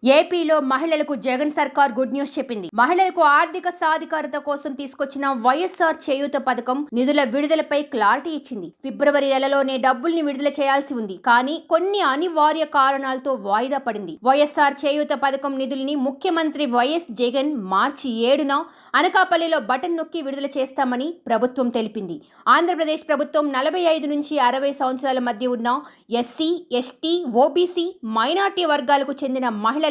ఏపీలో మహిళలకు జగన్ సర్కార్ గుడ్ న్యూస్ చెప్పింది. మహిళలకు ఆర్థిక సాధికారత కోసం తీసుకొచ్చిన వైఎస్ఆర్ చేయూత పథకం నిధుల విడుదలపై క్లారిటీ ఇచ్చింది. ఫిబ్రవరి నెలలోనే డబ్బుల్ని విడుదల చేయాల్సి ఉంది. కానీ కొన్ని అనివార్య కారణాలతో వాయిదా పడింది. వైఎస్ఆర్ చేయూత పథకం నిధుల్ని ముఖ్యమంత్రి వైఎస్ జగన్ మార్చి 7న అనకాపల్లిలో బటన్ నొక్కి విడుదల చేస్తామని ప్రభుత్వం తెలిపింది. ఆంధ్రప్రదేశ్ ప్రభుత్వం 45 నుంచి 60 సంవత్సరాల మధ్య ఉన్న ఎస్సీ, ఎస్టీ, ఓబీసీ, మైనార్టీ వర్గాలకు చెందిన మహిళలకు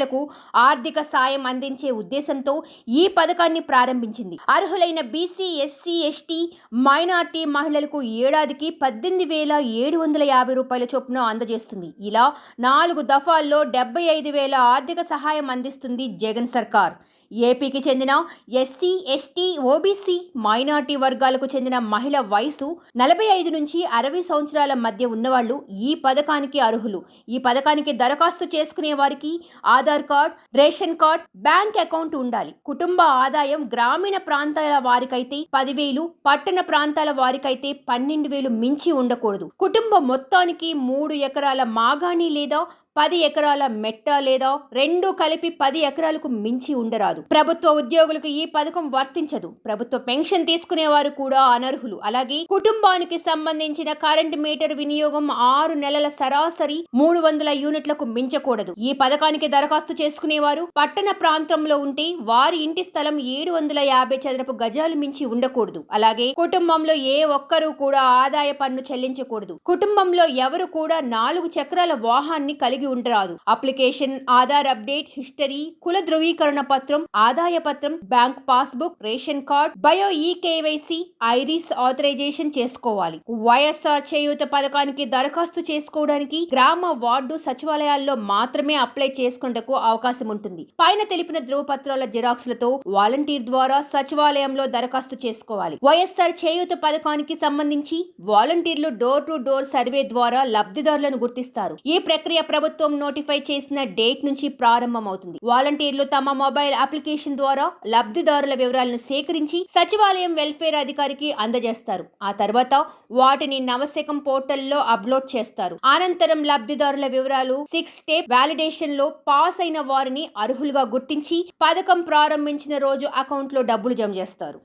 ఆర్థిక సాయం అందించే ఉద్దేశంతో ఈ పథకాన్ని ప్రారంభించింది. అర్హులైన బీసీ, ఎస్సీ, ఎస్టీ, మైనార్టీ మహిళలకు ఏడాదికి 18,750 రూపాయల చొప్పున అందజేస్తుంది. ఇలా 4 దఫాల్లో 75,000 ఆర్థిక సహాయం అందిస్తుంది జగన్ సర్కార్. ఏపీకి చెందిన ఎస్సీ, ఎస్టీ, ఓబీసీ, మైనార్టీ వర్గాలకు చెందిన మహిళ వయసు 45 నుంచి 60 సంవత్సరాల మధ్య ఉన్నవాళ్లు ఈ పథకానికి అర్హులు. ఈ పథకానికి దరఖాస్తు చేసుకునే వారికి Aadhaar card, ration card, bank account ఉండాలి. కుటుంబ ఆదాయం గ్రామీణ ప్రాంతాల వారికైతే 10,000, పట్టణ ప్రాంతాల వారికైతే 12,000 మించి ఉండకూడదు. కుటుంబం మొత్తానికి 3 ఎకరాల మాగాణి లేదా 10 ఎకరాల మెట్ట లేదా రెండు కలిపి 10 ఎకరాలకు మించి ఉండరాదు. ప్రభుత్వ ఉద్యోగులకు ఈ పథకం వర్తించదు. ప్రభుత్వ పెన్షన్ తీసుకునేవారు కూడా అనర్హులు. అలాగే కుటుంబానికి సంబంధించిన కరెంట్ మీటర్ వినియోగం 6 నెలల సరాసరి 300 యూనిట్లకు మించకూడదు. ఈ పథకానికి దరఖాస్తు చేసుకునేవారు పట్టణ ప్రాంతంలో ఉంటే వారి ఇంటి స్థలం 750 చదరపు గజాలు మించి ఉండకూడదు. అలాగే కుటుంబంలో ఏ ఒక్కరూ కూడా ఆదాయ పన్ను చెల్లించకూడదు. కుటుంబంలో ఎవరు కూడా 4 చక్రాల వాహనాన్ని కలిగి ఉండరాదు. అప్లికేషన్, ఆధార్ అప్డేట్ హిస్టరీ, కుల ధృవీకరణ పత్రం, ఆదాయ పత్రం, bank passbook, ration card, bio eKYC, iris authorisation చేసుకోవాలి. వైఎస్ఆర్ చేయూత పథకానికి దరఖాస్తు చేసుకోవడానికి గ్రామ, వార్డు సచివాలయాల్లో మాత్రమే అప్లై చేసుకునేందుకు అవకాశం ఉంటుంది. పైన తెలిపిన ధృవపత్రాల జిరాక్స్లతో వాలంటీర్ ద్వారా సచివాలయంలో దరఖాస్తు చేసుకోవాలి. వైఎస్ఆర్ చేయూత పథకానికి సంబంధించి వాలంటీర్లు డోర్ టు డోర్ సర్వే ద్వారా లబ్ధిదారులను గుర్తిస్తారు. ఈ ప్రక్రియ ప్రభుత్వం నోటిఫై చేసిన డేట్ నుంచి ప్రారంభమవుతుంది. వాలంటీర్లు తమ మొబైల్ అప్లికేషన్ ద్వారా లబ్ధిదారుల వివరాలను సేకరించి సచివాలయం వెల్ఫేర్ అధికారికి అందజేస్తారు. ఆ తర్వాత వాటిని నవశకం పోర్టల్లో అప్లోడ్ చేస్తారు. అనంతరం లబ్ధిదారుల వివరాలు 6 స్టెప్ వాలిడేషన్ లో పాస్ అయిన వారిని అర్హులుగా గుర్తించి పథకం ప్రారంభించిన రోజు అకౌంట్లో డబ్బులు జమ చేస్తారు.